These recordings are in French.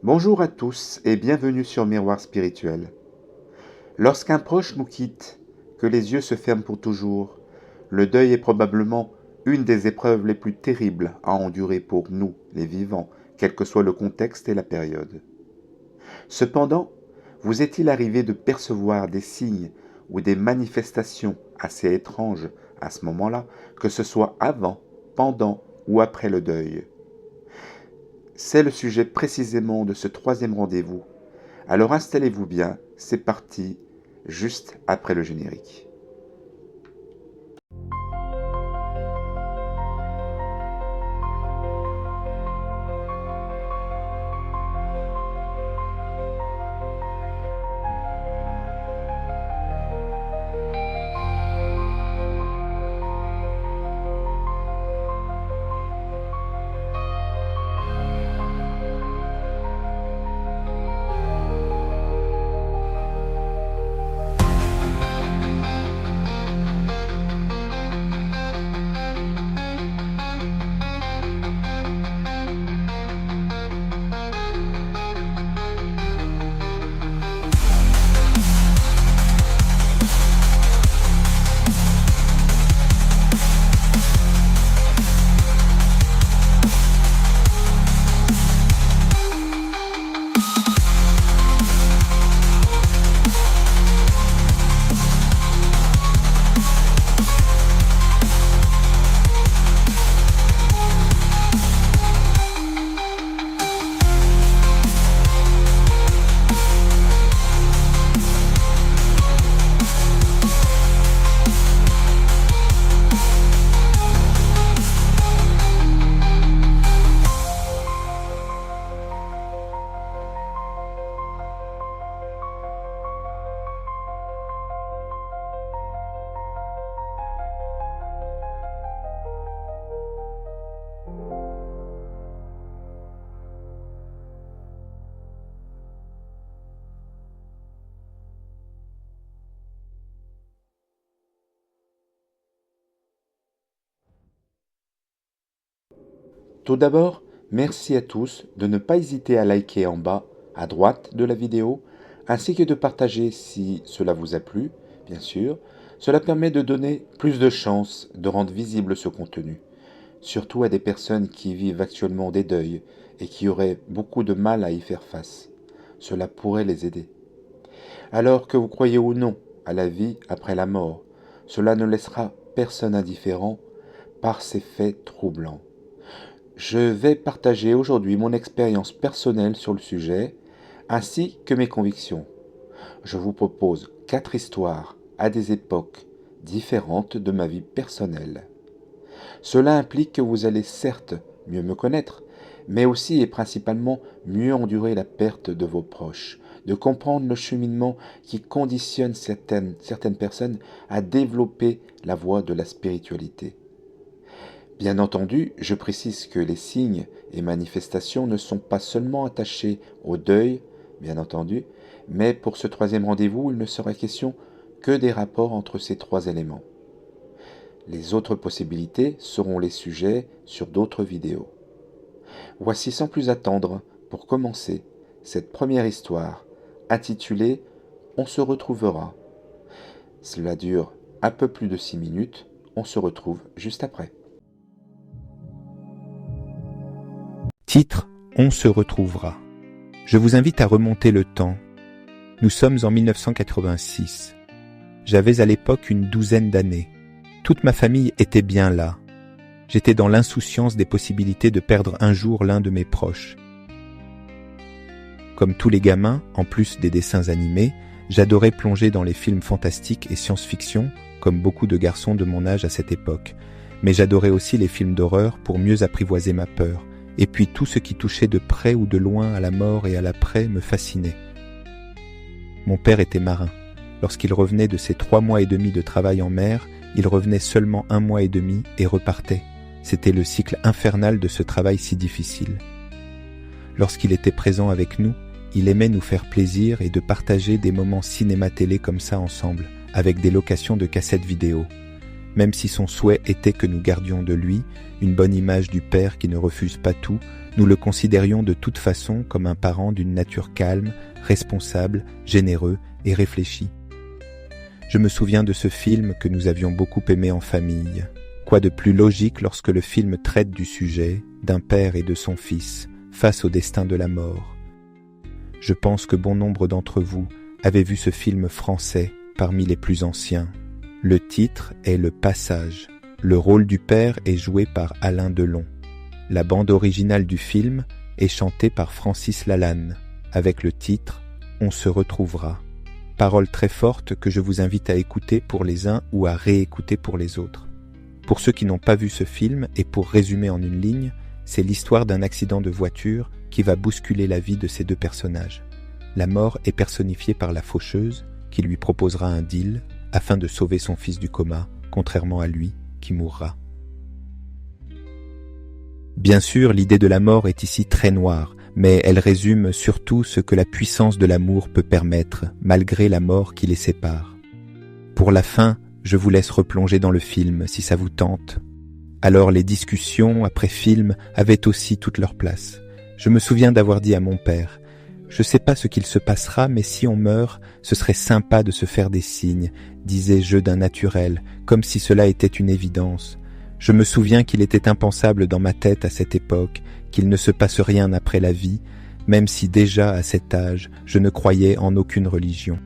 Bonjour à tous et bienvenue sur Miroir Spirituel. Lorsqu'un proche nous quitte, que les yeux se ferment pour toujours, le deuil est probablement une des épreuves les plus terribles à endurer pour nous, les vivants, quel que soit le contexte et la période. Cependant, vous est-il arrivé de percevoir des signes ou des manifestations assez étranges à ce moment-là, que ce soit avant, pendant ou après le deuil ? C'est le sujet précisément de ce troisième rendez-vous. Alors installez-vous bien, c'est parti, juste après le générique. Tout d'abord, merci à tous de ne pas hésiter à liker en bas, à droite de la vidéo, ainsi que de partager si cela vous a plu, bien sûr. Cela permet de donner plus de chances de rendre visible ce contenu, surtout à des personnes qui vivent actuellement des deuils et qui auraient beaucoup de mal à y faire face. Cela pourrait les aider. Alors que vous croyez ou non à la vie après la mort, cela ne laissera personne indifférent par ces faits troublants. Je vais partager aujourd'hui mon expérience personnelle sur le sujet, ainsi que mes convictions. Je vous propose 4 histoires à des époques différentes de ma vie personnelle. Cela implique que vous allez certes mieux me connaître, mais aussi et principalement mieux endurer la perte de vos proches, de comprendre le cheminement qui conditionne certaines personnes à développer la voie de la spiritualité. Bien entendu, je précise que les signes et manifestations ne sont pas seulement attachés au deuil, bien entendu, mais pour ce troisième rendez-vous, il ne sera question que des rapports entre ces 3 éléments. Les autres possibilités seront les sujets sur d'autres vidéos. Voici sans plus attendre, pour commencer, cette première histoire, intitulée « On se retrouvera ». Cela dure un peu plus de 6 minutes, on se retrouve juste après. Titre « On se retrouvera ». Je vous invite à remonter le temps. Nous sommes en 1986. J'avais à l'époque une 12aine d'années. Toute ma famille était bien là. J'étais dans l'insouciance des possibilités de perdre un jour l'un de mes proches. Comme tous les gamins, en plus des dessins animés, j'adorais plonger dans les films fantastiques et science-fiction, comme beaucoup de garçons de mon âge à cette époque. Mais j'adorais aussi les films d'horreur pour mieux apprivoiser ma peur. Et puis tout ce qui touchait de près ou de loin à la mort et à l'après me fascinait. Mon père était marin. Lorsqu'il revenait de ses 3 mois et demi de travail en mer, il revenait seulement 1 mois et demi et repartait. C'était le cycle infernal de ce travail si difficile. Lorsqu'il était présent avec nous, il aimait nous faire plaisir et de partager des moments cinéma-télé comme ça ensemble, avec des locations de cassettes vidéo. Même si son souhait était que nous gardions de lui une bonne image du père qui ne refuse pas tout, nous le considérions de toute façon comme un parent d'une nature calme, responsable, généreux et réfléchi. Je me souviens de ce film que nous avions beaucoup aimé en famille. Quoi de plus logique lorsque le film traite du sujet d'un père et de son fils face au destin de la mort. Je pense que bon nombre d'entre vous avaient vu ce film français parmi les plus anciens. Le titre est Le Passage. Le rôle du père est joué par Alain Delon. La bande originale du film est chantée par Francis Lalanne, avec le titre « On se retrouvera ». Paroles très fortes que je vous invite à écouter pour les uns ou à réécouter pour les autres. Pour ceux qui n'ont pas vu ce film, et pour résumer en une ligne, c'est l'histoire d'un accident de voiture qui va bousculer la vie de ces deux personnages. La mort est personnifiée par la faucheuse qui lui proposera un deal afin de sauver son fils du coma, contrairement à lui qui mourra. Bien sûr, l'idée de la mort est ici très noire, mais elle résume surtout ce que la puissance de l'amour peut permettre, malgré la mort qui les sépare. Pour la fin, je vous laisse replonger dans le film, si ça vous tente. Alors les discussions après film avaient aussi toute leur place. Je me souviens d'avoir dit à mon père, « Je sais pas ce qu'il se passera, mais si on meurt, ce serait sympa de se faire des signes, disais-je d'un naturel, comme si cela était une évidence. Je me souviens qu'il était impensable dans ma tête à cette époque, qu'il ne se passe rien après la vie, même si déjà à cet âge, je ne croyais en aucune religion.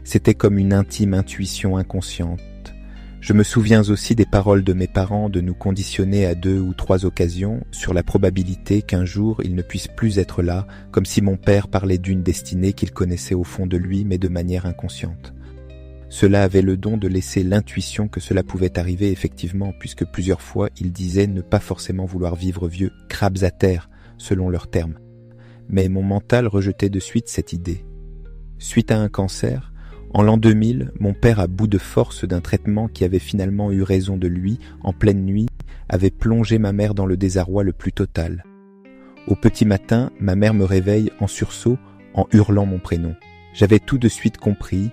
C'était comme une intime intuition inconsciente. Je me souviens aussi des paroles de mes parents de nous conditionner à 2 ou 3 occasions sur la probabilité qu'un jour ils ne puissent plus être là, comme si mon père parlait d'une destinée qu'il connaissait au fond de lui, mais de manière inconsciente. Cela avait le don de laisser l'intuition que cela pouvait arriver effectivement, puisque plusieurs fois il disait ne pas forcément vouloir vivre vieux, crabes à terre, selon leurs termes. Mais mon mental rejetait de suite cette idée. Suite à un cancer, en l'an 2000, mon père, à bout de force d'un traitement qui avait finalement eu raison de lui, en pleine nuit, avait plongé ma mère dans le désarroi le plus total. Au petit matin, ma mère me réveille en sursaut, en hurlant mon prénom. J'avais tout de suite compris.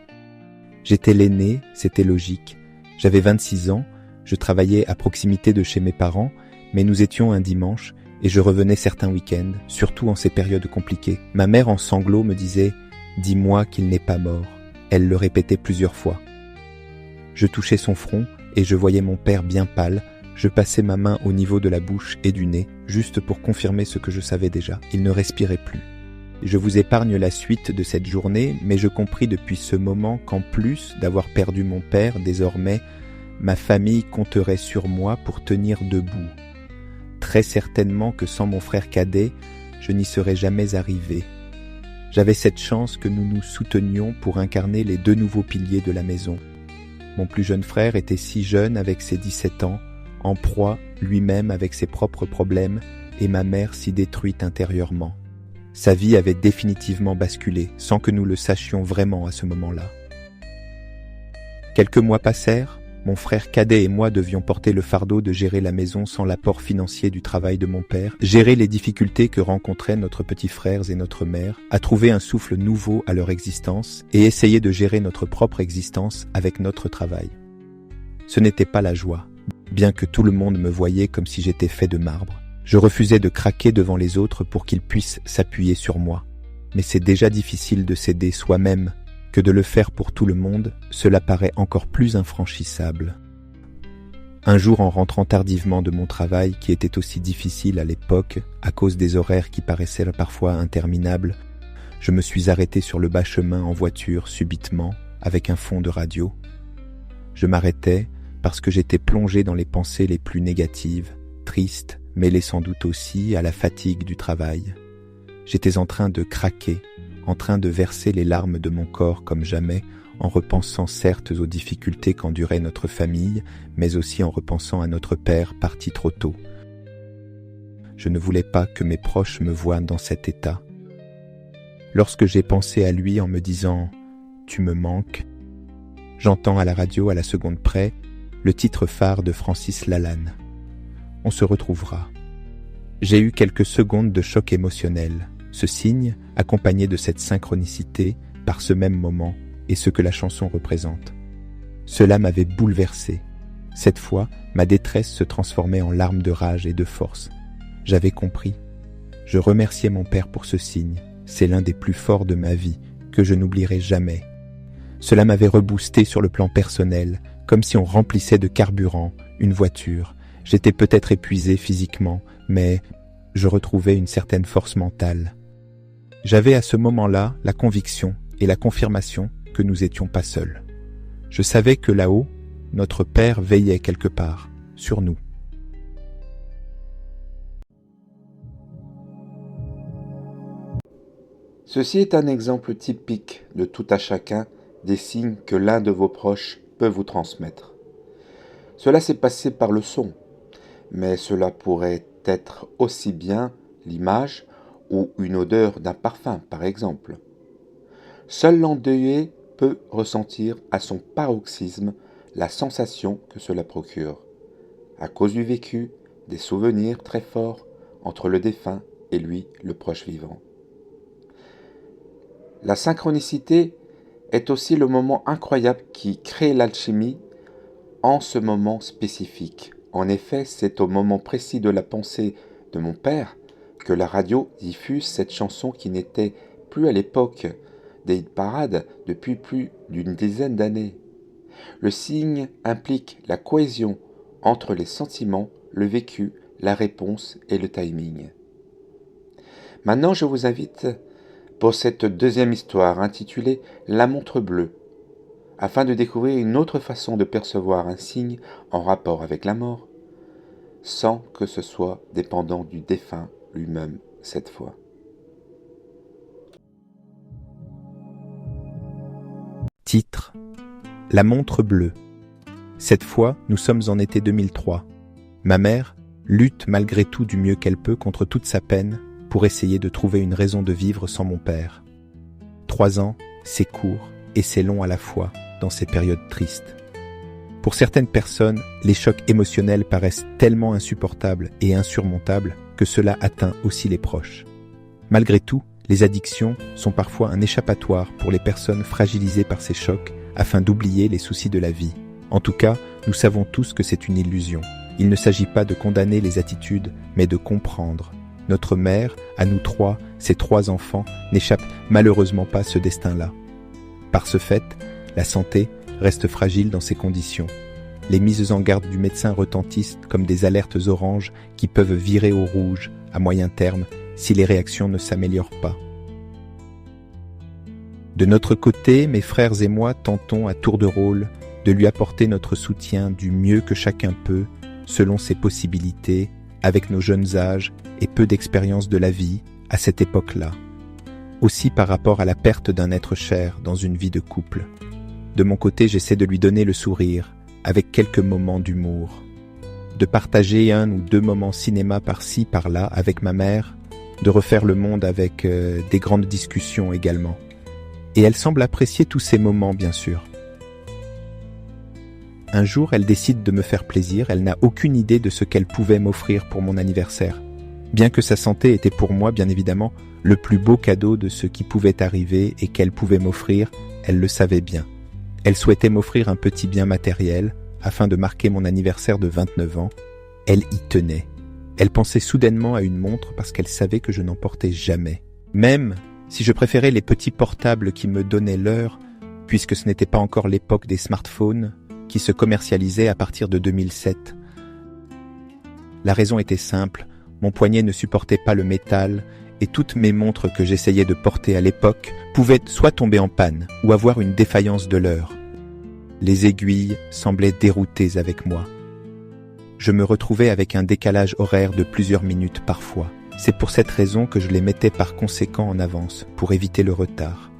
J'étais l'aîné, c'était logique. J'avais 26 ans, je travaillais à proximité de chez mes parents, mais nous étions un dimanche, et je revenais certains week-ends, surtout en ces périodes compliquées. Ma mère en sanglots me disait « Dis-moi qu'il n'est pas mort ». Elle le répétait plusieurs fois. Je touchais son front et je voyais mon père bien pâle. Je passais ma main au niveau de la bouche et du nez, juste pour confirmer ce que je savais déjà. Il ne respirait plus. Je vous épargne la suite de cette journée, mais je compris depuis ce moment qu'en plus d'avoir perdu mon père, désormais, ma famille compterait sur moi pour tenir debout. Très certainement que sans mon frère cadet, je n'y serais jamais arrivé. J'avais cette chance que nous nous soutenions pour incarner les 2 nouveaux piliers de la maison. Mon plus jeune frère était si jeune avec ses 17 ans, en proie lui-même avec ses propres problèmes, et ma mère si détruite intérieurement. Sa vie avait définitivement basculé, sans que nous le sachions vraiment à ce moment-là. Quelques mois passèrent, mon frère cadet et moi devions porter le fardeau de gérer la maison sans l'apport financier du travail de mon père, gérer les difficultés que rencontraient notre petit frère et notre mère, à trouver un souffle nouveau à leur existence et essayer de gérer notre propre existence avec notre travail. Ce n'était pas la joie, bien que tout le monde me voyait comme si j'étais fait de marbre. Je refusais de craquer devant les autres pour qu'ils puissent s'appuyer sur moi. Mais c'est déjà difficile de s'aider soi-même, que de le faire pour tout le monde, cela paraît encore plus infranchissable. Un jour, en rentrant tardivement de mon travail, qui était aussi difficile à l'époque, à cause des horaires qui paraissaient parfois interminables, je me suis arrêté sur le bas chemin en voiture subitement, avec un fond de radio. Je m'arrêtais parce que j'étais plongé dans les pensées les plus négatives, tristes, mêlées sans doute aussi à la fatigue du travail. J'étais en train de craquer, en train de verser les larmes de mon corps comme jamais, en repensant certes aux difficultés qu'endurait notre famille, mais aussi en repensant à notre père parti trop tôt. Je ne voulais pas que mes proches me voient dans cet état. Lorsque j'ai pensé à lui en me disant « Tu me manques », j'entends à la radio à la seconde près le titre phare de Francis Lalanne. On se retrouvera. J'ai eu quelques secondes de choc émotionnel. Ce signe, accompagné de cette synchronicité, par ce même moment, est ce que la chanson représente. Cela m'avait bouleversé. Cette fois, ma détresse se transformait en larmes de rage et de force. j'avais compris. Je remerciais mon père pour ce signe. C'est l'un des plus forts de ma vie, que je n'oublierai jamais. Cela m'avait reboosté sur le plan personnel, comme si on remplissait de carburant une voiture. J'étais peut-être épuisé physiquement, mais je retrouvais une certaine force mentale. J'avais à ce moment-là la conviction et la confirmation que nous n'étions pas seuls. Je savais que là-haut, notre Père veillait quelque part, sur nous. Ceci est un exemple typique de tout à chacun des signes que l'un de vos proches peut vous transmettre. Cela s'est passé par le son, mais cela pourrait être aussi bien l'image ou une odeur d'un parfum, par exemple. Seul l'endeuillé peut ressentir à son paroxysme la sensation que cela procure, à cause du vécu, des souvenirs très forts entre le défunt et lui, le proche vivant. La synchronicité est aussi le moment incroyable qui crée l'alchimie en ce moment spécifique. En effet, c'est au moment précis de la pensée de mon père que la radio diffuse cette chanson qui n'était plus à l'époque des hit parades depuis plus d'une dizaine d'années. Le signe implique la cohésion entre les sentiments, le vécu, la réponse et le timing. Maintenant, je vous invite pour cette deuxième histoire intitulée « La montre bleue », afin de découvrir une autre façon de percevoir un signe en rapport avec la mort, sans que ce soit dépendant du défunt lui-même cette fois. Titre : La montre bleue. Cette fois, nous sommes en été 2003. Ma mère lutte malgré tout du mieux qu'elle peut contre toute sa peine pour essayer de trouver une raison de vivre sans mon père. 3 ans, c'est court et c'est long à la fois dans ces périodes tristes. Pour certaines personnes, les chocs émotionnels paraissent tellement insupportables et insurmontables que cela atteint aussi les proches. Malgré tout, les addictions sont parfois un échappatoire pour les personnes fragilisées par ces chocs afin d'oublier les soucis de la vie. En tout cas, nous savons tous que c'est une illusion. Il ne s'agit pas de condamner les attitudes, mais de comprendre. Notre mère, à nous 3, ses 3 enfants, n'échappe malheureusement pas à ce destin-là. Par ce fait, la santé reste fragile dans ces conditions. Les mises en garde du médecin retentissent comme des alertes oranges qui peuvent virer au rouge à moyen terme si les réactions ne s'améliorent pas. De notre côté, mes frères et moi tentons à tour de rôle de lui apporter notre soutien du mieux que chacun peut, selon ses possibilités, avec nos jeunes âges et peu d'expérience de la vie à cette époque-là. Aussi par rapport à la perte d'un être cher dans une vie de couple. De mon côté, j'essaie de lui donner le sourire, avec quelques moments d'humour. De partager 1 ou 2 moments cinéma par-ci, par-là avec ma mère, de refaire le monde avec des grandes discussions également. Et elle semble apprécier tous ces moments, bien sûr. Un jour, elle décide de me faire plaisir, elle n'a aucune idée de ce qu'elle pouvait m'offrir pour mon anniversaire. Bien que sa santé était pour moi, bien évidemment, le plus beau cadeau de ce qui pouvait arriver et qu'elle pouvait m'offrir, elle le savait bien. Elle souhaitait m'offrir un petit bien matériel, afin de marquer mon anniversaire de 29 ans. Elle y tenait. Elle pensait soudainement à une montre parce qu'elle savait que je n'en portais jamais. Même si je préférais les petits portables qui me donnaient l'heure, puisque ce n'était pas encore l'époque des smartphones, qui se commercialisaient à partir de 2007. La raison était simple, mon poignet ne supportait pas le métal et toutes mes montres que j'essayais de porter à l'époque pouvaient soit tomber en panne ou avoir une défaillance de l'heure. Les aiguilles semblaient déroutées avec moi. Je me retrouvais avec un décalage horaire de plusieurs minutes parfois. C'est pour cette raison que je les mettais par conséquent en avance, pour éviter le retard.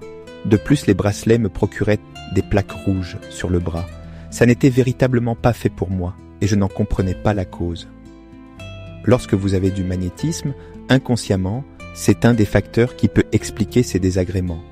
De plus, les bracelets me procuraient des plaques rouges sur le bras. Ça n'était véritablement pas fait pour moi, et je n'en comprenais pas la cause. Lorsque vous avez du magnétisme, inconsciemment, c'est un des facteurs qui peut expliquer ces désagréments.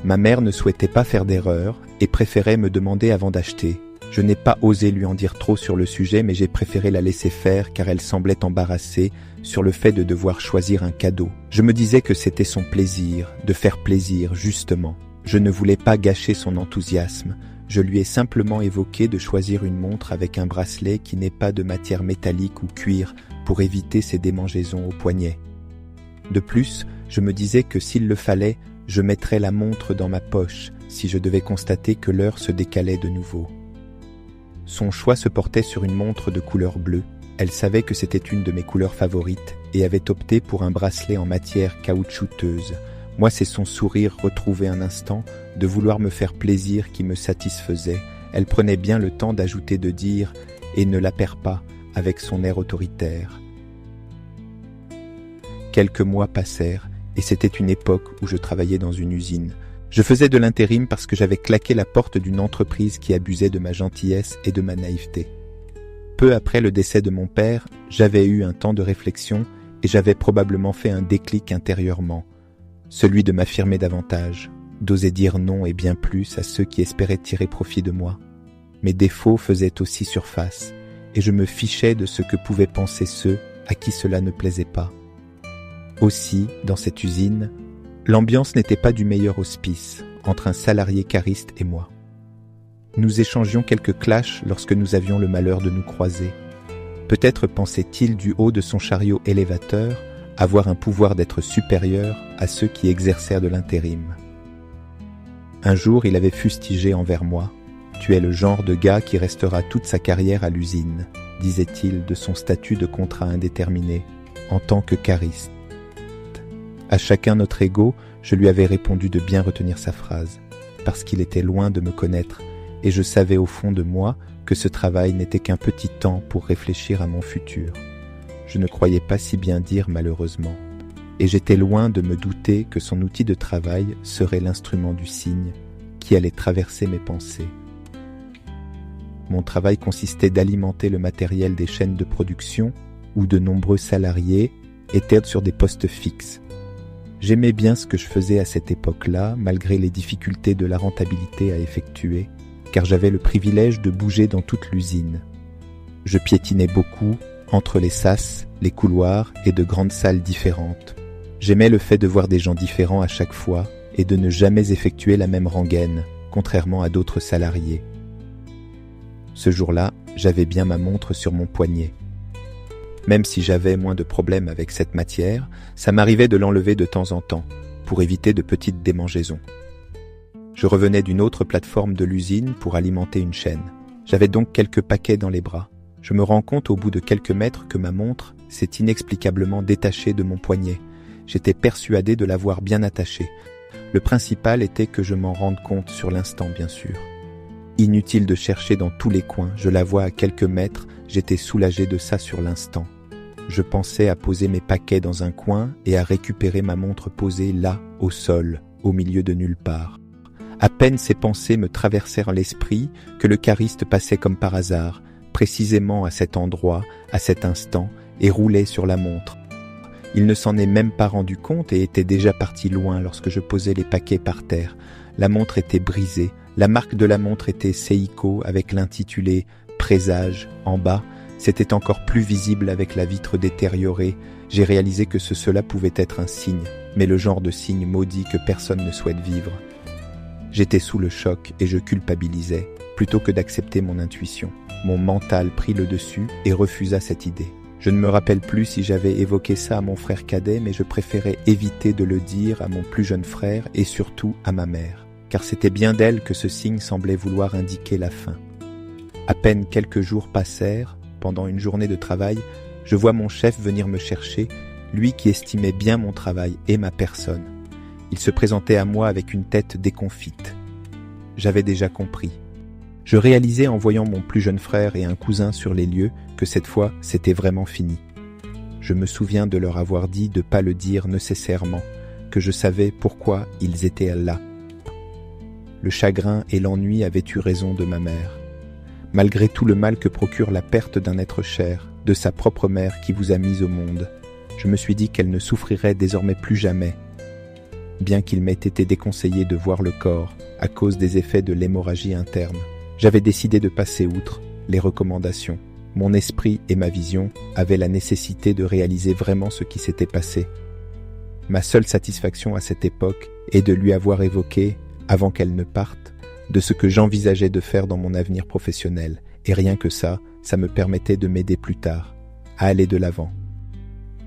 Ma mère ne souhaitait pas faire d'erreur et préférait me demander avant d'acheter. Je n'ai pas osé lui en dire trop sur le sujet, mais j'ai préféré la laisser faire car elle semblait embarrassée sur le fait de devoir choisir un cadeau. Je me disais que c'était son plaisir, de faire plaisir, justement. Je ne voulais pas gâcher son enthousiasme. Je lui ai simplement évoqué de choisir une montre avec un bracelet qui n'est pas de matière métallique ou cuir pour éviter ces démangeaisons au poignet. De plus, je me disais que s'il le fallait, je mettrais la montre dans ma poche si je devais constater que l'heure se décalait de nouveau. Son choix se portait sur une montre de couleur bleue. Elle savait que c'était une de mes couleurs favorites et avait opté pour un bracelet en matière caoutchouteuse. Moi, c'est son sourire retrouvé un instant, de vouloir me faire plaisir qui me satisfaisait. Elle prenait bien le temps d'ajouter de dire « et ne la perds pas » avec son air autoritaire. Quelques mois passèrent et c'était une époque où je travaillais dans une usine. Je faisais de l'intérim parce que j'avais claqué la porte d'une entreprise qui abusait de ma gentillesse et de ma naïveté. Peu après le décès de mon père, j'avais eu un temps de réflexion et j'avais probablement fait un déclic intérieurement, celui de m'affirmer davantage, d'oser dire non et bien plus à ceux qui espéraient tirer profit de moi. Mes défauts faisaient aussi surface et je me fichais de ce que pouvaient penser ceux à qui cela ne plaisait pas. Aussi, dans cette usine, l'ambiance n'était pas du meilleur auspice entre un salarié cariste et moi. Nous échangions quelques clashs lorsque nous avions le malheur de nous croiser. Peut-être pensait-il du haut de son chariot élévateur avoir un pouvoir d'être supérieur à ceux qui exercèrent de l'intérim. Un jour, il avait fustigé envers moi. « Tu es le genre de gars qui restera toute sa carrière à l'usine », disait-il de son statut de contrat indéterminé, en tant que cariste. À chacun notre ego, je lui avais répondu de bien retenir sa phrase, parce qu'il était loin de me connaître, et je savais au fond de moi que ce travail n'était qu'un petit temps pour réfléchir à mon futur. Je ne croyais pas si bien dire malheureusement, et j'étais loin de me douter que son outil de travail serait l'instrument du signe qui allait traverser mes pensées. Mon travail consistait d'alimenter le matériel des chaînes de production où de nombreux salariés étaient sur des postes fixes. J'aimais bien ce que je faisais à cette époque-là, malgré les difficultés de la rentabilité à effectuer, car j'avais le privilège de bouger dans toute l'usine. Je piétinais beaucoup entre les sas, les couloirs et de grandes salles différentes. J'aimais le fait de voir des gens différents à chaque fois et de ne jamais effectuer la même rengaine, contrairement à d'autres salariés. Ce jour-là, j'avais bien ma montre sur mon poignet. Même si j'avais moins de problèmes avec cette matière, ça m'arrivait de l'enlever de temps en temps, pour éviter de petites démangeaisons. Je revenais d'une autre plateforme de l'usine pour alimenter une chaîne. J'avais donc quelques paquets dans les bras. Je me rends compte au bout de quelques mètres que ma montre s'est inexplicablement détachée de mon poignet. J'étais persuadé de l'avoir bien attachée. Le principal était que je m'en rende compte sur l'instant, bien sûr. Inutile de chercher dans tous les coins, je la vois à quelques mètres, j'étais soulagé de ça sur l'instant. Je pensais à poser mes paquets dans un coin et à récupérer ma montre posée là, au sol, au milieu de nulle part. À peine ces pensées me traversèrent l'esprit que le cariste passait comme par hasard, précisément à cet endroit, à cet instant, et roulait sur la montre. Il ne s'en est même pas rendu compte et était déjà parti loin lorsque je posais les paquets par terre. La montre était brisée. La marque de la montre était Seiko avec l'intitulé « Présage » en bas. C'était encore plus visible avec la vitre détériorée. J'ai réalisé que cela pouvait être un signe, mais le genre de signe maudit que personne ne souhaite vivre. J'étais sous le choc et je culpabilisais, plutôt que d'accepter mon intuition. Mon mental prit le dessus et refusa cette idée. Je ne me rappelle plus si j'avais évoqué ça à mon frère cadet, mais je préférais éviter de le dire à mon plus jeune frère et surtout à ma mère, car c'était bien d'elle que ce signe semblait vouloir indiquer la fin. À peine quelques jours passèrent, pendant une journée de travail, je vois mon chef venir me chercher, lui qui estimait bien mon travail et ma personne. Il se présentait à moi avec une tête déconfite. J'avais déjà compris. Je réalisais en voyant mon plus jeune frère et un cousin sur les lieux que cette fois, c'était vraiment fini. Je me souviens de leur avoir dit de ne pas le dire nécessairement, que je savais pourquoi ils étaient là. Le chagrin et l'ennui avaient eu raison de ma mère. Malgré tout le mal que procure la perte d'un être cher, de sa propre mère qui vous a mis au monde, je me suis dit qu'elle ne souffrirait désormais plus jamais, bien qu'il m'ait été déconseillé de voir le corps à cause des effets de l'hémorragie interne. J'avais décidé de passer outre les recommandations. Mon esprit et ma vision avaient la nécessité de réaliser vraiment ce qui s'était passé. Ma seule satisfaction à cette époque est de lui avoir évoqué, avant qu'elle ne parte, de ce que j'envisageais de faire dans mon avenir professionnel. Et rien que ça me permettait de m'aider plus tard, à aller de l'avant.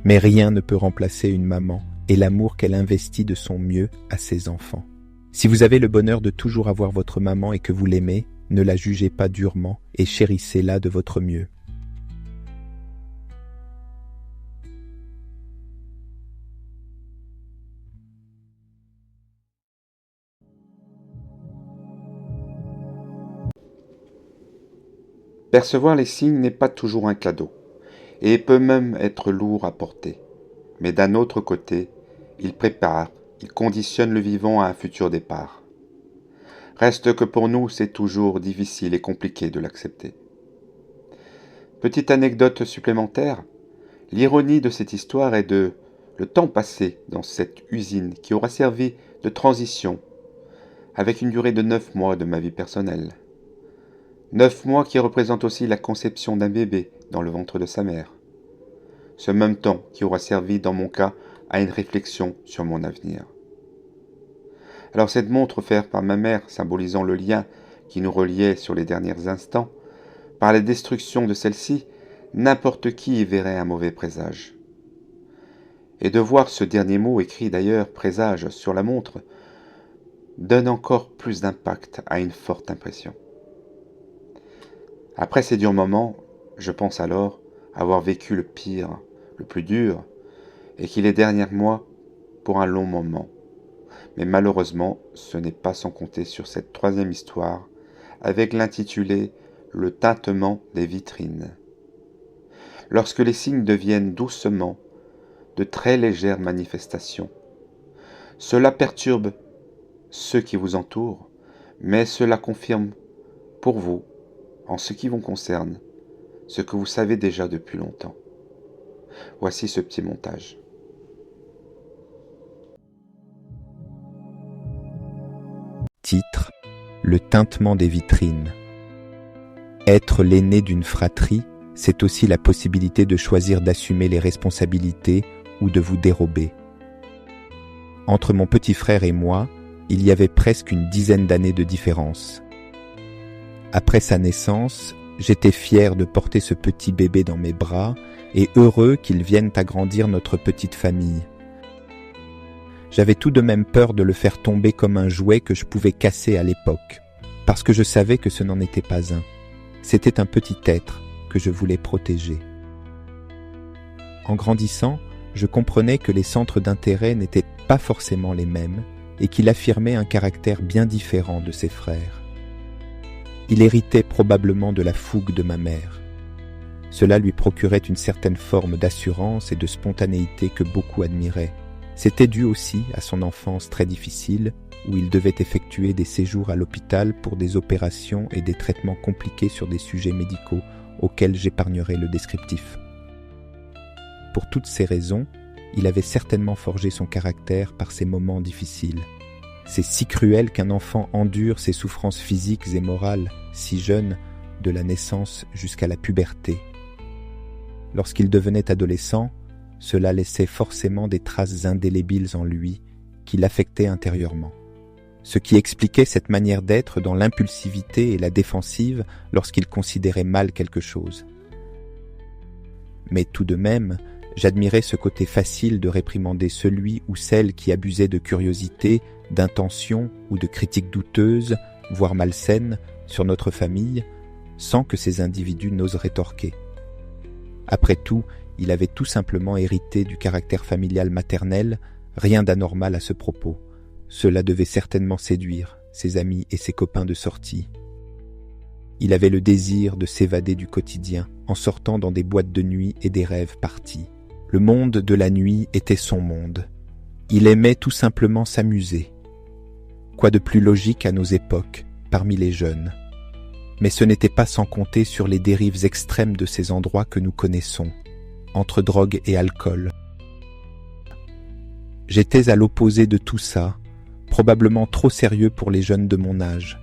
Mais rien ne peut remplacer une maman et l'amour qu'elle investit de son mieux à ses enfants. Si vous avez le bonheur de toujours avoir votre maman et que vous l'aimez, ne la jugez pas durement et chérissez-la de votre mieux. Percevoir les signes n'est pas toujours un cadeau, et peut même être lourd à porter. Mais d'un autre côté, il prépare, il conditionne le vivant à un futur départ. Reste que pour nous, c'est toujours difficile et compliqué de l'accepter. Petite anecdote supplémentaire, l'ironie de cette histoire est de le temps passé dans cette usine qui aura servi de transition, avec une durée de 9 mois de ma vie personnelle. 9 mois qui représentent aussi la conception d'un bébé dans le ventre de sa mère. Ce même temps qui aura servi dans mon cas à une réflexion sur mon avenir. Alors cette montre offerte par ma mère, symbolisant le lien qui nous reliait sur les derniers instants, par la destruction de celle-ci, n'importe qui y verrait un mauvais présage. Et de voir ce dernier mot écrit d'ailleurs, présage, sur la montre, donne encore plus d'impact à une forte impression. Après ces durs moments, je pense alors avoir vécu le pire, le plus dur, et qu'il est derrière moi pour un long moment. Mais malheureusement, ce n'est pas sans compter sur cette troisième histoire, avec l'intitulé « Le tintement des vitrines ». Lorsque les signes deviennent doucement de très légères manifestations, cela perturbe ceux qui vous entourent, mais cela confirme pour vous, en ce qui vous concerne, ce que vous savez déjà depuis longtemps. Voici ce petit montage. Titre : Le tintement des vitrines. Être l'aîné d'une fratrie, c'est aussi la possibilité de choisir d'assumer les responsabilités ou de vous dérober. Entre mon petit frère et moi, il y avait presque une dizaine d'années de différence. Après sa naissance, j'étais fier de porter ce petit bébé dans mes bras et heureux qu'il vienne agrandir notre petite famille. J'avais tout de même peur de le faire tomber comme un jouet que je pouvais casser à l'époque, parce que je savais que ce n'en était pas un. C'était un petit être que je voulais protéger. En grandissant, je comprenais que les centres d'intérêt n'étaient pas forcément les mêmes et qu'il affirmait un caractère bien différent de ses frères. Il héritait probablement de la fougue de ma mère. Cela lui procurait une certaine forme d'assurance et de spontanéité que beaucoup admiraient. C'était dû aussi à son enfance très difficile, où il devait effectuer des séjours à l'hôpital pour des opérations et des traitements compliqués sur des sujets médicaux auxquels j'épargnerai le descriptif. Pour toutes ces raisons, il avait certainement forgé son caractère par ces moments difficiles. C'est si cruel qu'un enfant endure ses souffrances physiques et morales, si jeune, de la naissance jusqu'à la puberté. Lorsqu'il devenait adolescent, cela laissait forcément des traces indélébiles en lui qui l'affectaient intérieurement. Ce qui expliquait cette manière d'être dans l'impulsivité et la défensive lorsqu'il considérait mal quelque chose. Mais tout de même, j'admirais ce côté facile de réprimander celui ou celle qui abusait de curiosité, d'intention ou de critiques douteuses, voire malsaines, sur notre famille, sans que ces individus n'osent rétorquer. Après tout, il avait tout simplement hérité du caractère familial maternel, rien d'anormal à ce propos. Cela devait certainement séduire ses amis et ses copains de sortie. Il avait le désir de s'évader du quotidien en sortant dans des boîtes de nuit et des rêves partis. Le monde de la nuit était son monde. Il aimait tout simplement s'amuser. Quoi de plus logique à nos époques, parmi les jeunes? Mais ce n'était pas sans compter sur les dérives extrêmes de ces endroits que nous connaissons, entre drogue et alcool. J'étais à l'opposé de tout ça, probablement trop sérieux pour les jeunes de mon âge.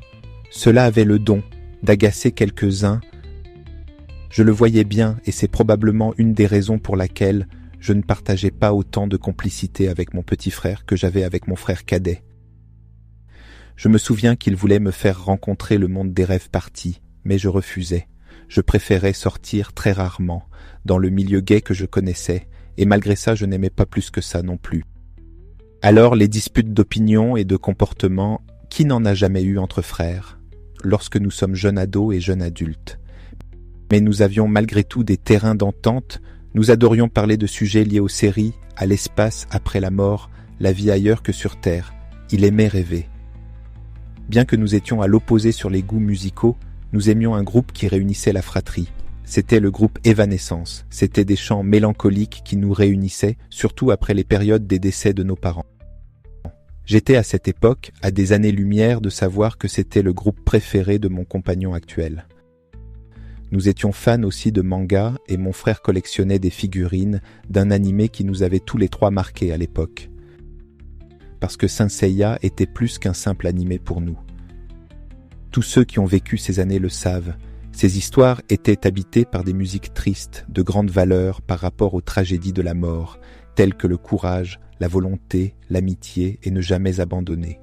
Cela avait le don d'agacer quelques-uns. Je le voyais bien et c'est probablement une des raisons pour laquelle je ne partageais pas autant de complicité avec mon petit frère que j'avais avec mon frère cadet. Je me souviens qu'il voulait me faire rencontrer le monde des rêves partis, mais je refusais. Je préférais sortir très rarement, dans le milieu gay que je connaissais, et malgré ça je n'aimais pas plus que ça non plus. Alors les disputes d'opinion et de comportement, qui n'en a jamais eu entre frères, lorsque nous sommes jeunes ados et jeunes adultes. Mais nous avions malgré tout des terrains d'entente, nous adorions parler de sujets liés aux séries, à l'espace après la mort, la vie ailleurs que sur Terre. Il aimait rêver. Bien que nous étions à l'opposé sur les goûts musicaux, nous aimions un groupe qui réunissait la fratrie. C'était le groupe Evanescence. C'était des chants mélancoliques qui nous réunissaient, surtout après les périodes des décès de nos parents. J'étais à cette époque à des années-lumière de savoir que c'était le groupe préféré de mon compagnon actuel. Nous étions fans aussi de manga et mon frère collectionnait des figurines d'un animé qui nous avait tous les trois marqués à l'époque. Parce que Saint Seiya était plus qu'un simple animé pour nous. Tous ceux qui ont vécu ces années le savent. Ces histoires étaient habitées par des musiques tristes, de grande valeur par rapport aux tragédies de la mort, telles que le courage, la volonté, l'amitié et ne jamais abandonner.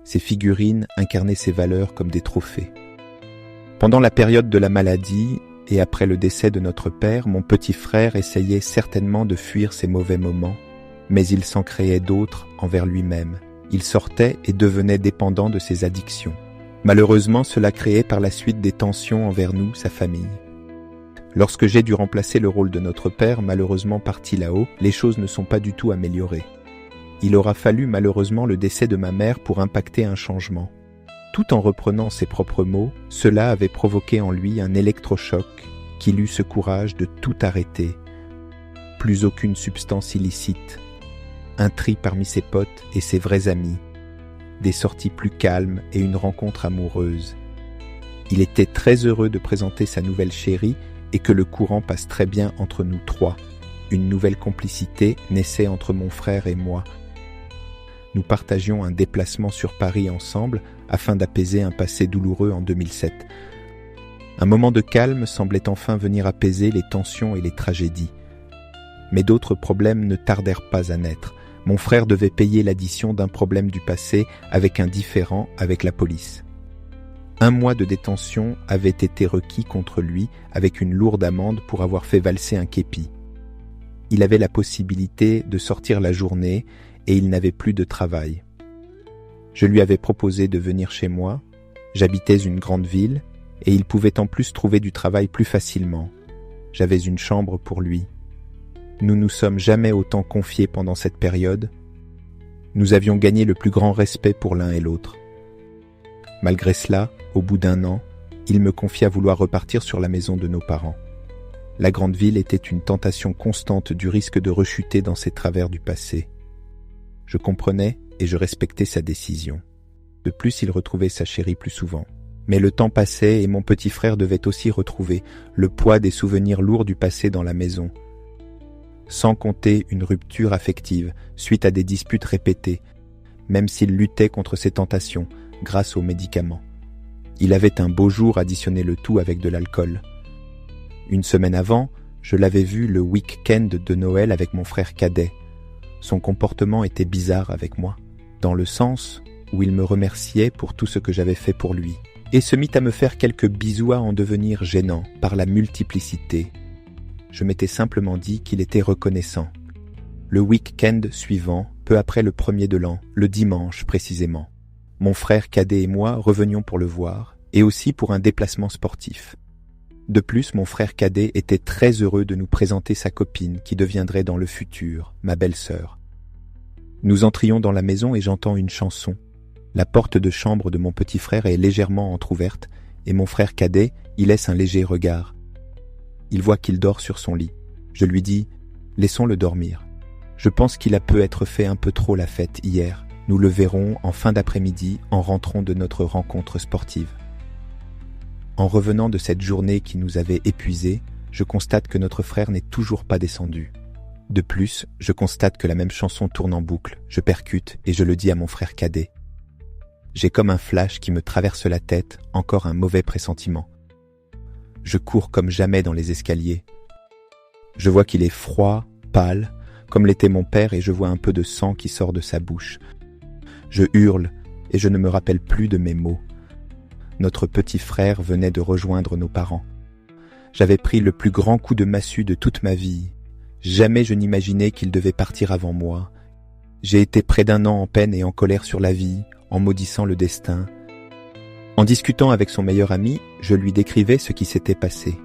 Ces figurines incarnaient ces valeurs comme des trophées. Pendant la période de la maladie et après le décès de notre père, mon petit frère essayait certainement de fuir ces mauvais moments, mais il s'en créait d'autres envers lui-même. Il sortait et devenait dépendant de ses addictions. Malheureusement, cela créait par la suite des tensions envers nous, sa famille. Lorsque j'ai dû remplacer le rôle de notre père, malheureusement parti là-haut, les choses ne sont pas du tout améliorées. Il aura fallu malheureusement le décès de ma mère pour impacter un changement. Tout en reprenant ses propres mots, cela avait provoqué en lui un électrochoc qu'il eut ce courage de tout arrêter. Plus aucune substance illicite. Un tri parmi ses potes et ses vrais amis. Des sorties plus calmes et une rencontre amoureuse. Il était très heureux de présenter sa nouvelle chérie et que le courant passe très bien entre nous trois. Une nouvelle complicité naissait entre mon frère et moi. Nous partagions un déplacement sur Paris ensemble afin d'apaiser un passé douloureux en 2007. Un moment de calme semblait enfin venir apaiser les tensions et les tragédies. Mais d'autres problèmes ne tardèrent pas à naître. Mon frère devait payer l'addition d'un problème du passé avec un différend avec la police. 1 mois de détention avait été requis contre lui avec une lourde amende pour avoir fait valser un képi. Il avait la possibilité de sortir la journée et il n'avait plus de travail. Je lui avais proposé de venir chez moi, j'habitais une grande ville et il pouvait en plus trouver du travail plus facilement. J'avais une chambre pour lui. Nous nous sommes jamais autant confiés pendant cette période. Nous avions gagné le plus grand respect pour l'un et l'autre. Malgré cela, au bout d'1 an, il me confia vouloir repartir sur la maison de nos parents. La grande ville était une tentation constante du risque de rechuter dans ses travers du passé. Je comprenais et je respectais sa décision. De plus, il retrouvait sa chérie plus souvent. Mais le temps passait et mon petit frère devait aussi retrouver le poids des souvenirs lourds du passé dans la maison. Sans compter une rupture affective suite à des disputes répétées, même s'il luttait contre ses tentations grâce aux médicaments. Il avait un beau jour additionné le tout avec de l'alcool. 1 semaine avant, je l'avais vu le week-end de Noël avec mon frère cadet. Son comportement était bizarre avec moi, dans le sens où il me remerciait pour tout ce que j'avais fait pour lui, et se mit à me faire quelques bisous à en devenir gênant par la multiplicité. Je m'étais simplement dit qu'il était reconnaissant. Le week-end suivant, peu après le 1er de l'an, le dimanche précisément, mon frère cadet et moi revenions pour le voir, et aussi pour un déplacement sportif. De plus, mon frère cadet était très heureux de nous présenter sa copine qui deviendrait dans le futur ma belle-sœur. Nous entrions dans la maison et j'entends une chanson. La porte de chambre de mon petit frère est légèrement entr'ouverte et mon frère cadet y laisse un léger regard. Il voit qu'il dort sur son lit. Je lui dis « Laissons-le dormir. Je pense qu'il a peut-être fait un peu trop la fête hier. Nous le verrons en fin d'après-midi en rentrant de notre rencontre sportive. » En revenant de cette journée qui nous avait épuisés, je constate que notre frère n'est toujours pas descendu. De plus, je constate que la même chanson tourne en boucle, je percute et je le dis à mon frère cadet. J'ai comme un flash qui me traverse la tête, encore un mauvais pressentiment. Je cours comme jamais dans les escaliers. Je vois qu'il est froid, pâle, comme l'était mon père et je vois un peu de sang qui sort de sa bouche. Je hurle et je ne me rappelle plus de mes mots. Notre petit frère venait de rejoindre nos parents. j'avais pris le plus grand coup de massue de toute ma vie. Jamais je n'imaginais qu'il devait partir avant moi. J'ai été près d'1 an en peine et en colère sur la vie, en maudissant le destin. En discutant avec son meilleur ami, je lui décrivais ce qui s'était passé.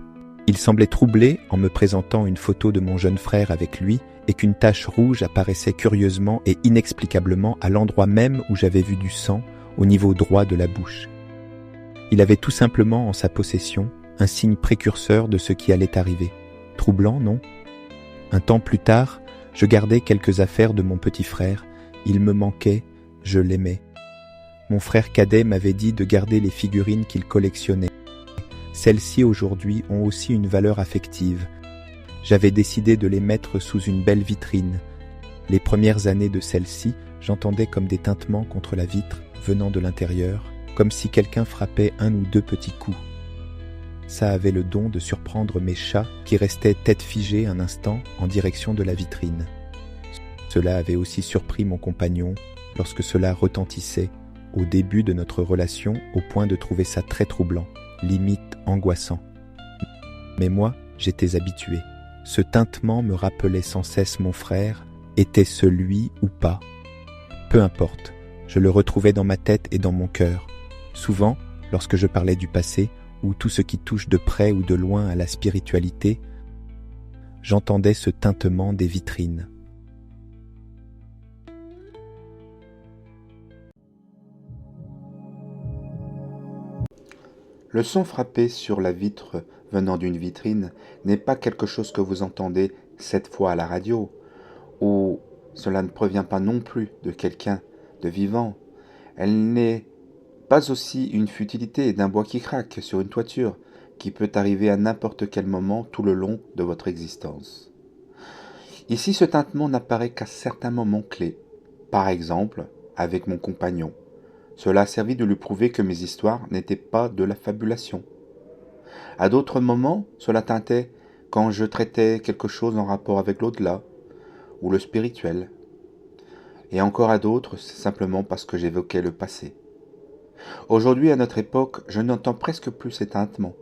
Il semblait troublé en me présentant une photo de mon jeune frère avec lui et qu'une tache rouge apparaissait curieusement et inexplicablement à l'endroit même où j'avais vu du sang, au niveau droit de la bouche. Il avait tout simplement en sa possession un signe précurseur de ce qui allait arriver. Troublant, non ? Un temps plus tard, je gardais quelques affaires de mon petit frère. Il me manquait, je l'aimais. Mon frère cadet m'avait dit de garder les figurines qu'il collectionnait. Celles-ci aujourd'hui ont aussi une valeur affective. J'avais décidé de les mettre sous une belle vitrine. Les premières années de celle-ci, j'entendais comme des tintements contre la vitre venant de l'intérieur, comme si quelqu'un frappait 1 ou 2 petits coups. Ça avait le don de surprendre mes chats qui restaient tête figée un instant en direction de la vitrine. Cela avait aussi surpris mon compagnon lorsque cela retentissait au début de notre relation au point de trouver ça très troublant, limite angoissant. Mais moi, j'étais habitué. Ce tintement me rappelait sans cesse mon frère, était-ce lui ou pas ? Peu importe, je le retrouvais dans ma tête et dans mon cœur. Souvent, lorsque je parlais du passé, ou tout ce qui touche de près ou de loin à la spiritualité, j'entendais ce tintement des vitrines. Le son frappé sur la vitre venant d'une vitrine n'est pas quelque chose que vous entendez 7 fois à la radio, ou cela ne provient pas non plus de quelqu'un de vivant. Elle n'est pas aussi une futilité d'un bois qui craque sur une toiture, qui peut arriver à n'importe quel moment tout le long de votre existence. Ici, ce tintement n'apparaît qu'à certains moments clés. Par exemple, avec mon compagnon. Cela a servi de lui prouver que mes histoires n'étaient pas de la fabulation. À d'autres moments, cela tintait quand je traitais quelque chose en rapport avec l'au-delà, ou le spirituel. Et encore à d'autres, c'est simplement parce que j'évoquais le passé. Aujourd'hui, à notre époque, je n'entends presque plus ces tintements.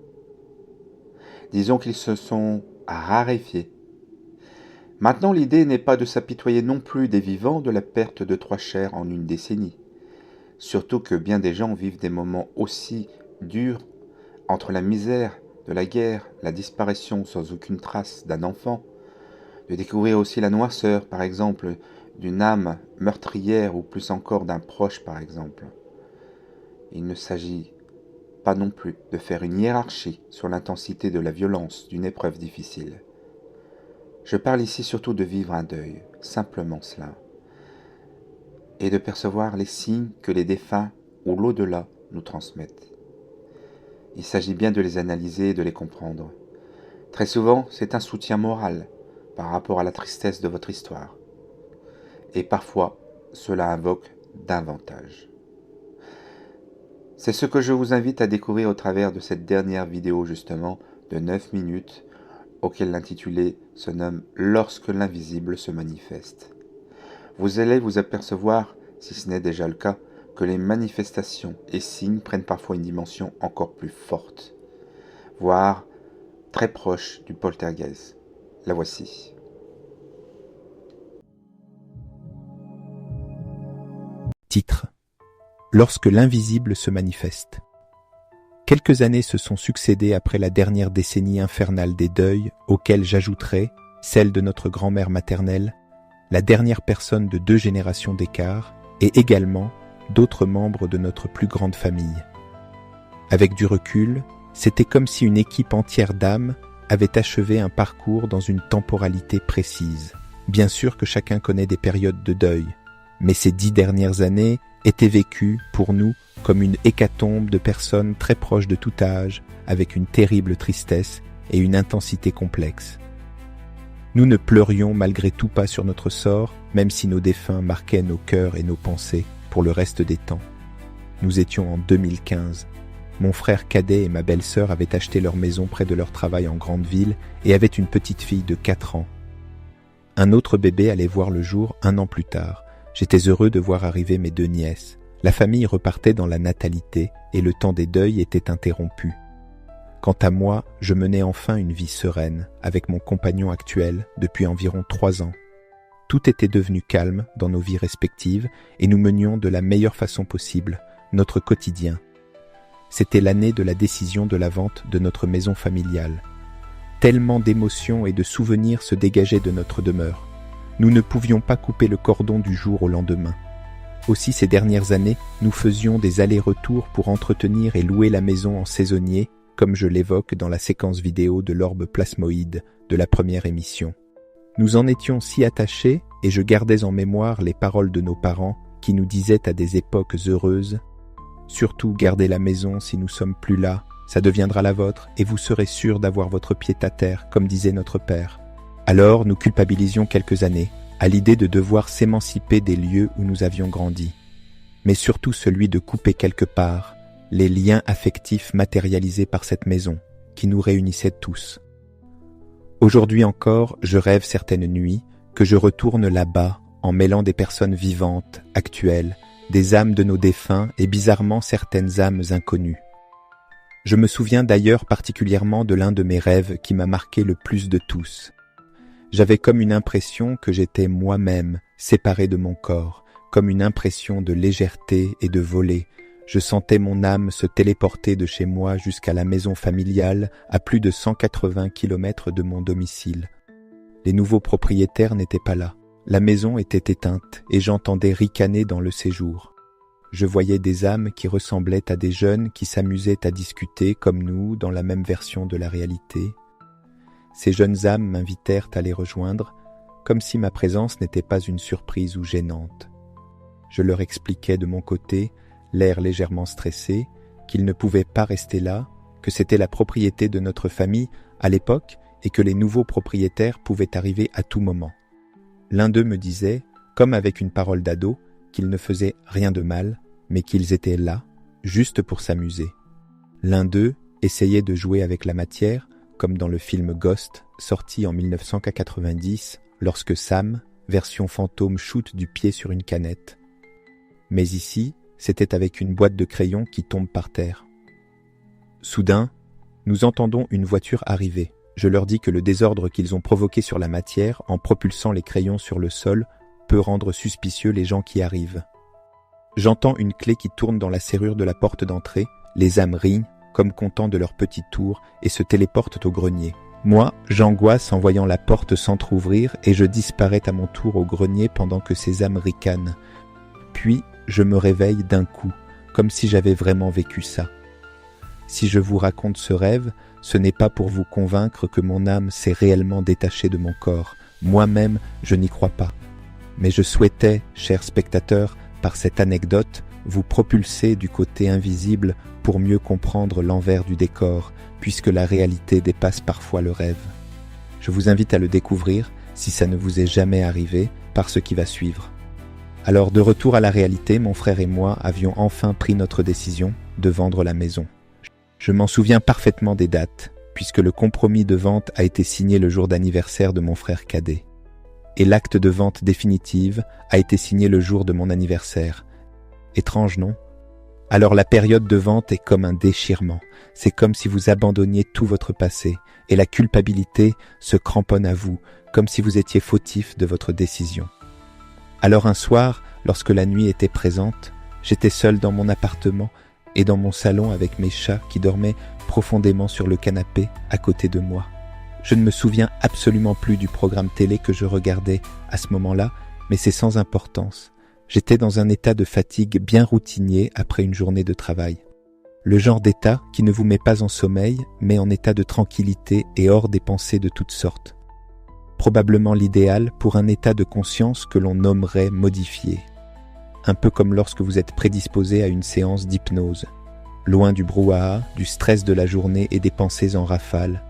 Disons qu'ils se sont raréfiés. Maintenant, l'idée n'est pas de s'apitoyer non plus des vivants de la perte de 3 chairs en une décennie. Surtout que bien des gens vivent des moments aussi durs entre la misère de la guerre, la disparition sans aucune trace d'un enfant, de découvrir aussi la noirceur, par exemple, d'une âme meurtrière ou plus encore d'un proche, par exemple. Il ne s'agit pas non plus de faire une hiérarchie sur l'intensité de la violence d'une épreuve difficile. Je parle ici surtout de vivre un deuil, simplement cela, et de percevoir les signes que les défunts ou l'au-delà nous transmettent. Il s'agit bien de les analyser et de les comprendre. Très souvent, c'est un soutien moral par rapport à la tristesse de votre histoire. Et parfois, cela invoque davantage. C'est ce que je vous invite à découvrir au travers de cette dernière vidéo justement de 9 minutes, auquel l'intitulé se nomme « Lorsque l'invisible se manifeste ». Vous allez vous apercevoir, si ce n'est déjà le cas, que les manifestations et signes prennent parfois une dimension encore plus forte, voire très proche du poltergeist. La voici. Titre : Lorsque l'invisible se manifeste. Quelques années se sont succédées après la dernière décennie infernale des deuils, auxquels j'ajouterai celle de notre grand-mère maternelle, la dernière personne de 2 générations d'écart, et également d'autres membres de notre plus grande famille. Avec du recul, c'était comme si une équipe entière d'âmes avait achevé un parcours dans une temporalité précise. Bien sûr que chacun connaît des périodes de deuil, mais ces 10 dernières années étaient vécues, pour nous, comme une hécatombe de personnes très proches de tout âge, avec une terrible tristesse et une intensité complexe. Nous ne pleurions malgré tout pas sur notre sort, même si nos défunts marquaient nos cœurs et nos pensées pour le reste des temps. Nous étions en 2015. Mon frère cadet et ma belle-sœur avaient acheté leur maison près de leur travail en grande ville et avaient une petite fille de 4 ans. Un autre bébé allait voir le jour 1 an plus tard. J'étais heureux de voir arriver mes 2 nièces. La famille repartait dans la natalité et le temps des deuils était interrompu. Quant à moi, je menais enfin une vie sereine avec mon compagnon actuel depuis environ 3 ans. Tout était devenu calme dans nos vies respectives et nous menions de la meilleure façon possible notre quotidien. C'était l'année de la décision de la vente de notre maison familiale. Tellement d'émotions et de souvenirs se dégageaient de notre demeure. Nous ne pouvions pas couper le cordon du jour au lendemain. Aussi ces dernières années, nous faisions des allers-retours pour entretenir et louer la maison en saisonnier, comme je l'évoque dans la séquence vidéo de l'orbe plasmoïde de la première émission. Nous en étions si attachés et je gardais en mémoire les paroles de nos parents qui nous disaient à des époques heureuses « Surtout gardez la maison si nous sommes plus là, ça deviendra la vôtre et vous serez sûr d'avoir votre pied à terre, comme disait notre père. » Alors nous culpabilisions quelques années, à l'idée de devoir s'émanciper des lieux où nous avions grandi, mais surtout celui de couper quelque part les liens affectifs matérialisés par cette maison, qui nous réunissait tous. Aujourd'hui encore, je rêve certaines nuits que je retourne là-bas en mêlant des personnes vivantes, actuelles, des âmes de nos défunts et bizarrement certaines âmes inconnues. Je me souviens d'ailleurs particulièrement de l'un de mes rêves qui m'a marqué le plus de tous. J'avais comme une impression que j'étais moi-même séparé de mon corps, comme une impression de légèreté et de voler. Je sentais mon âme se téléporter de chez moi jusqu'à la maison familiale à plus de 180 km de mon domicile. Les nouveaux propriétaires n'étaient pas là. La maison était éteinte et j'entendais ricaner dans le séjour. Je voyais des âmes qui ressemblaient à des jeunes qui s'amusaient à discuter comme nous dans la même version de la réalité. Ces jeunes âmes m'invitèrent à les rejoindre, comme si ma présence n'était pas une surprise ou gênante. Je leur expliquais de mon côté, l'air légèrement stressé, qu'ils ne pouvaient pas rester là, que c'était la propriété de notre famille à l'époque et que les nouveaux propriétaires pouvaient arriver à tout moment. L'un d'eux me disait, comme avec une parole d'ado, qu'ils ne faisaient rien de mal, mais qu'ils étaient là, juste pour s'amuser. L'un d'eux essayait de jouer avec la matière, comme dans le film Ghost, sorti en 1990, lorsque Sam, version fantôme, shoot du pied sur une canette. Mais ici, c'était avec une boîte de crayons qui tombe par terre. Soudain, nous entendons une voiture arriver. Je leur dis que le désordre qu'ils ont provoqué sur la matière en propulsant les crayons sur le sol peut rendre suspicieux les gens qui arrivent. J'entends une clé qui tourne dans la serrure de la porte d'entrée, les âmes rient, comme contents de leur petit tour, et se téléportent au grenier. Moi, j'angoisse en voyant la porte s'entr'ouvrir et je disparais à mon tour au grenier pendant que ces âmes ricanent. Puis, je me réveille d'un coup, comme si j'avais vraiment vécu ça. Si je vous raconte ce rêve, ce n'est pas pour vous convaincre que mon âme s'est réellement détachée de mon corps. Moi-même, je n'y crois pas. Mais je souhaitais, chers spectateurs, par cette anecdote, vous propulser du côté invisible pour mieux comprendre l'envers du décor, puisque la réalité dépasse parfois le rêve. Je vous invite à le découvrir, si ça ne vous est jamais arrivé, par ce qui va suivre. Alors, de retour à la réalité, mon frère et moi avions enfin pris notre décision de vendre la maison. Je m'en souviens parfaitement des dates, puisque le compromis de vente a été signé le jour d'anniversaire de mon frère cadet. Et l'acte de vente définitive a été signé le jour de mon anniversaire. Étrange, non ? Alors la période de vente est comme un déchirement. C'est comme si vous abandonniez tout votre passé, et la culpabilité se cramponne à vous, comme si vous étiez fautif de votre décision. Alors un soir, lorsque la nuit était présente, j'étais seul dans mon appartement et dans mon salon avec mes chats qui dormaient profondément sur le canapé à côté de moi. Je ne me souviens absolument plus du programme télé que je regardais à ce moment-là, mais c'est sans importance. J'étais dans un état de fatigue bien routinier après une journée de travail. Le genre d'état qui ne vous met pas en sommeil, mais en état de tranquillité et hors des pensées de toutes sortes. Probablement l'idéal pour un état de conscience que l'on nommerait modifié. Un peu comme lorsque vous êtes prédisposé à une séance d'hypnose. Loin du brouhaha, du stress de la journée et des pensées en rafale.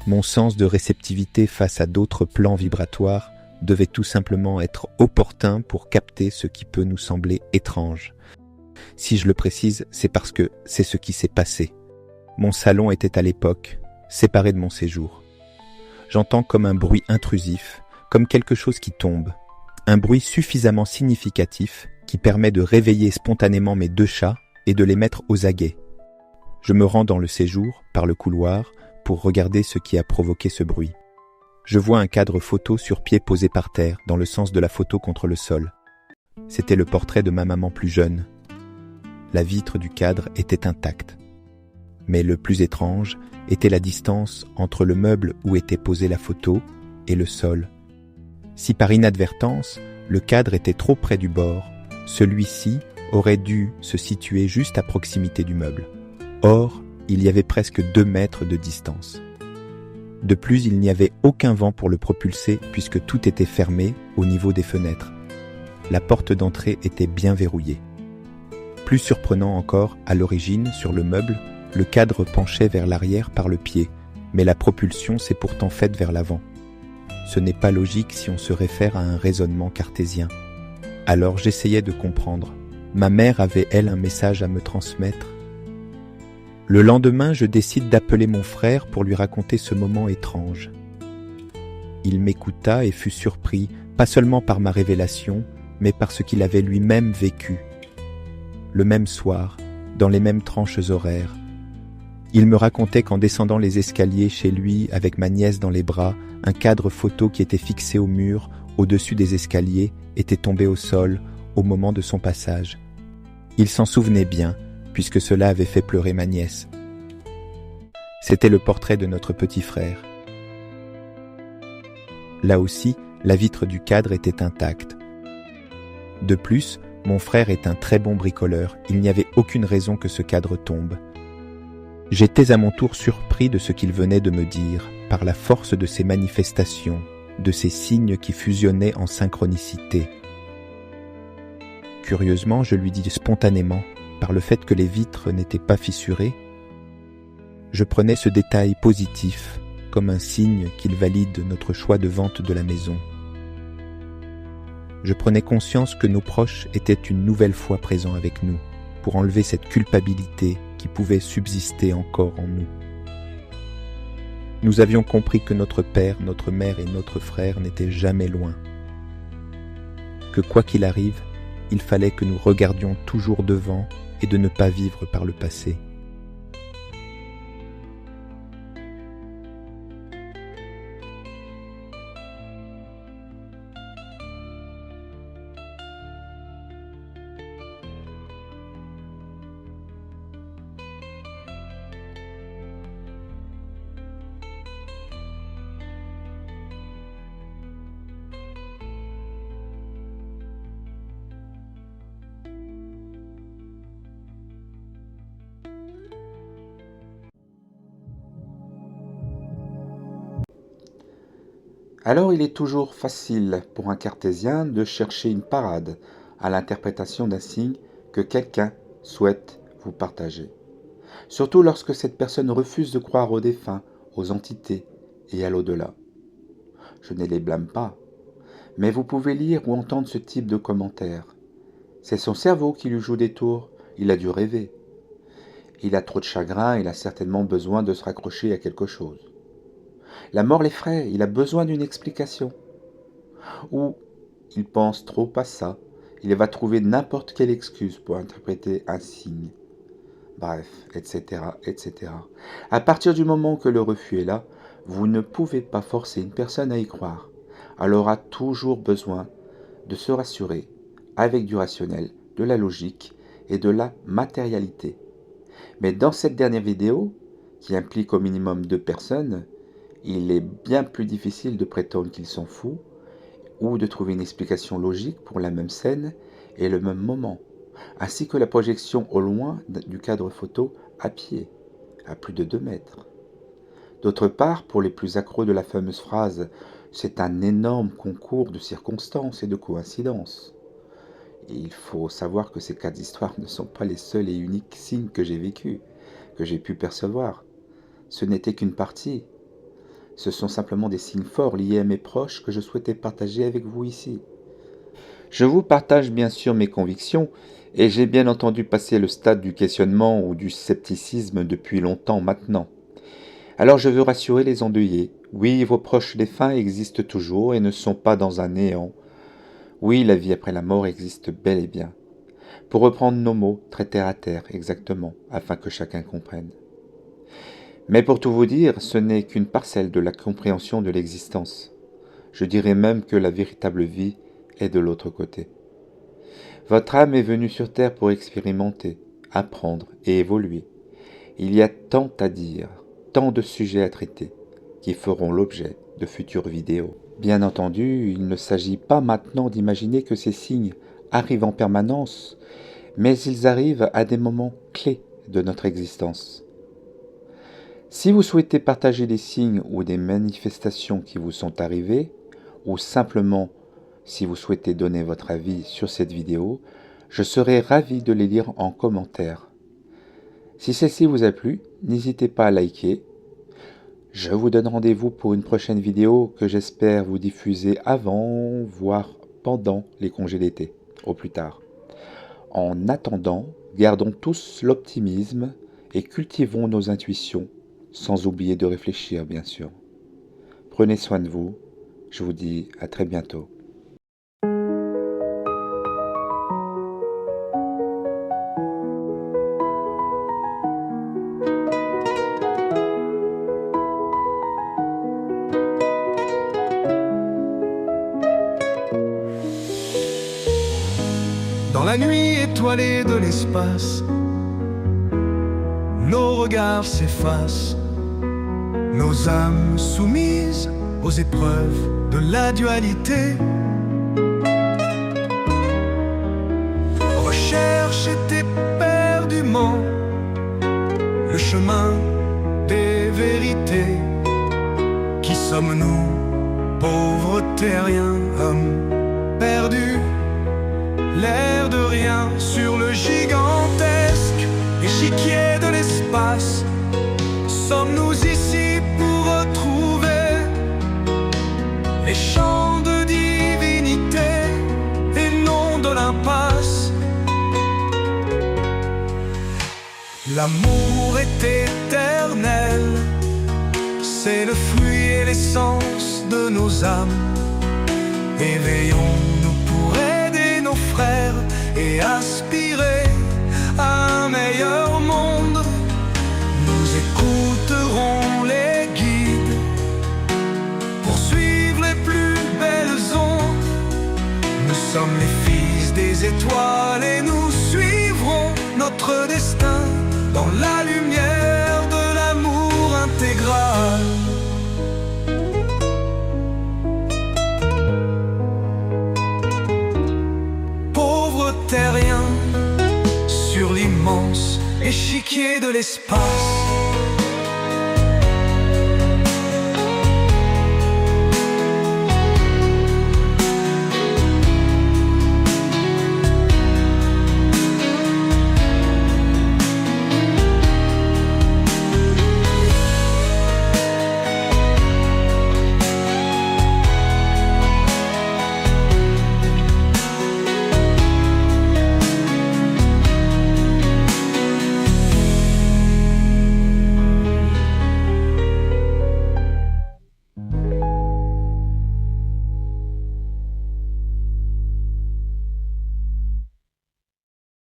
Mon sens de réceptivité face à d'autres plans vibratoires devait tout simplement être opportun pour capter ce qui peut nous sembler étrange. Si je le précise, c'est parce que c'est ce qui s'est passé. Mon salon était à l'époque séparé de mon séjour. J'entends comme un bruit intrusif, comme quelque chose qui tombe. Un bruit suffisamment significatif qui permet de réveiller spontanément mes 2 chats et de les mettre aux aguets. Je me rends dans le séjour, par le couloir, pour regarder ce qui a provoqué ce bruit. Je vois un cadre photo sur pied posé par terre, dans le sens de la photo contre le sol. C'était le portrait de ma maman plus jeune. La vitre du cadre était intacte. Mais le plus étrange était la distance entre le meuble où était posée la photo et le sol. Si par inadvertance, le cadre était trop près du bord, celui-ci aurait dû se situer juste à proximité du meuble. Or, il y avait presque 2 mètres de distance. De plus, il n'y avait aucun vent pour le propulser puisque tout était fermé au niveau des fenêtres. La porte d'entrée était bien verrouillée. Plus surprenant encore, à l'origine, sur le meuble, le cadre penchait vers l'arrière par le pied, mais la propulsion s'est pourtant faite vers l'avant. Ce n'est pas logique si on se réfère à un raisonnement cartésien. Alors j'essayais de comprendre. Ma mère avait, elle, un message à me transmettre. Le lendemain, je décide d'appeler mon frère pour lui raconter ce moment étrange. Il m'écouta et fut surpris, pas seulement par ma révélation, mais par ce qu'il avait lui-même vécu. Le même soir, dans les mêmes tranches horaires. Il me racontait qu'en descendant les escaliers chez lui avec ma nièce dans les bras, un cadre photo qui était fixé au mur, au-dessus des escaliers, était tombé au sol au moment de son passage. Il s'en souvenait bien, puisque cela avait fait pleurer ma nièce. C'était le portrait de notre petit frère. Là aussi, la vitre du cadre était intacte. De plus, mon frère est un très bon bricoleur, il n'y avait aucune raison que ce cadre tombe. J'étais à mon tour surpris de ce qu'il venait de me dire, par la force de ses manifestations, de ces signes qui fusionnaient en synchronicité. Curieusement, je lui dis spontanément, par le fait que les vitres n'étaient pas fissurées, je prenais ce détail positif comme un signe qu'il valide notre choix de vente de la maison. Je prenais conscience que nos proches étaient une nouvelle fois présents avec nous, pour enlever cette culpabilité qui pouvait subsister encore en nous. Nous avions compris que notre père, notre mère et notre frère n'étaient jamais loin. Que quoi qu'il arrive, il fallait que nous regardions toujours devant et de ne pas vivre par le passé. Alors il est toujours facile pour un cartésien de chercher une parade à l'interprétation d'un signe que quelqu'un souhaite vous partager. Surtout lorsque cette personne refuse de croire aux défunts, aux entités et à l'au-delà. Je ne les blâme pas, mais vous pouvez lire ou entendre ce type de commentaires. C'est son cerveau qui lui joue des tours, il a dû rêver. Il a trop de chagrin, il a certainement besoin de se raccrocher à quelque chose. La mort l'effraie, il a besoin d'une explication. Ou il pense trop à ça, il va trouver n'importe quelle excuse pour interpréter un signe. Bref, etc., etc. À partir du moment que le refus est là, vous ne pouvez pas forcer une personne à y croire. Elle aura toujours besoin de se rassurer avec du rationnel, de la logique et de la matérialité. Mais dans cette dernière vidéo, qui implique au minimum 2 personnes, il est bien plus difficile de prétendre qu'ils sont fous ou de trouver une explication logique pour la même scène et le même moment, ainsi que la projection au loin du cadre photo à pied, à plus de 2 mètres. D'autre part, pour les plus accros de la fameuse phrase « c'est un énorme concours de circonstances et de coïncidences », il faut savoir que ces 4 histoires ne sont pas les seuls et uniques signes que j'ai vécus, que j'ai pu percevoir. Ce n'était qu'une partie. Ce sont simplement des signes forts liés à mes proches que je souhaitais partager avec vous ici. Je vous partage bien sûr mes convictions et j'ai bien entendu passer le stade du questionnement ou du scepticisme depuis longtemps maintenant. Alors je veux rassurer les endeuillés. Oui, vos proches défunts existent toujours et ne sont pas dans un néant. Oui, la vie après la mort existe bel et bien. Pour reprendre nos mots, très terre à terre, exactement, afin que chacun comprenne. Mais pour tout vous dire, ce n'est qu'une parcelle de la compréhension de l'existence. Je dirais même que la véritable vie est de l'autre côté. Votre âme est venue sur Terre pour expérimenter, apprendre et évoluer. Il y a tant à dire, tant de sujets à traiter, qui feront l'objet de futures vidéos. Bien entendu, il ne s'agit pas maintenant d'imaginer que ces signes arrivent en permanence, mais ils arrivent à des moments clés de notre existence. Si vous souhaitez partager des signes ou des manifestations qui vous sont arrivées, ou simplement si vous souhaitez donner votre avis sur cette vidéo, je serai ravi de les lire en commentaire. Si celle-ci vous a plu, n'hésitez pas à liker. Je vous donne rendez-vous pour une prochaine vidéo que j'espère vous diffuser avant, voire pendant les congés d'été, au plus tard. En attendant, gardons tous l'optimisme et cultivons nos intuitions, sans oublier de réfléchir, bien sûr. Prenez soin de vous, je vous dis à très bientôt. Dans la nuit étoilée de l'espace, nos regards s'effacent, nos âmes soumises aux épreuves de la dualité. Recherche éperdument le chemin des vérités. Qui sommes-nous, pauvres terriens, hommes perdus, l'air de rien sur le gigantesque échiquier de l'espace? Sommes-nous ici pour retrouver les chants de divinité et non de l'impasse? L'amour est éternel, c'est le fruit et l'essence de nos âmes. Éveillons-nous pour aider nos frères et aspirer à un meilleur monde. Nous écouterons les guides pour suivre les plus belles ondes. Nous sommes les fils des étoiles et nous suivrons notre destin dans la lumière de l'amour intégral. Pauvres terriens sur l'immense échiquier de l'espace.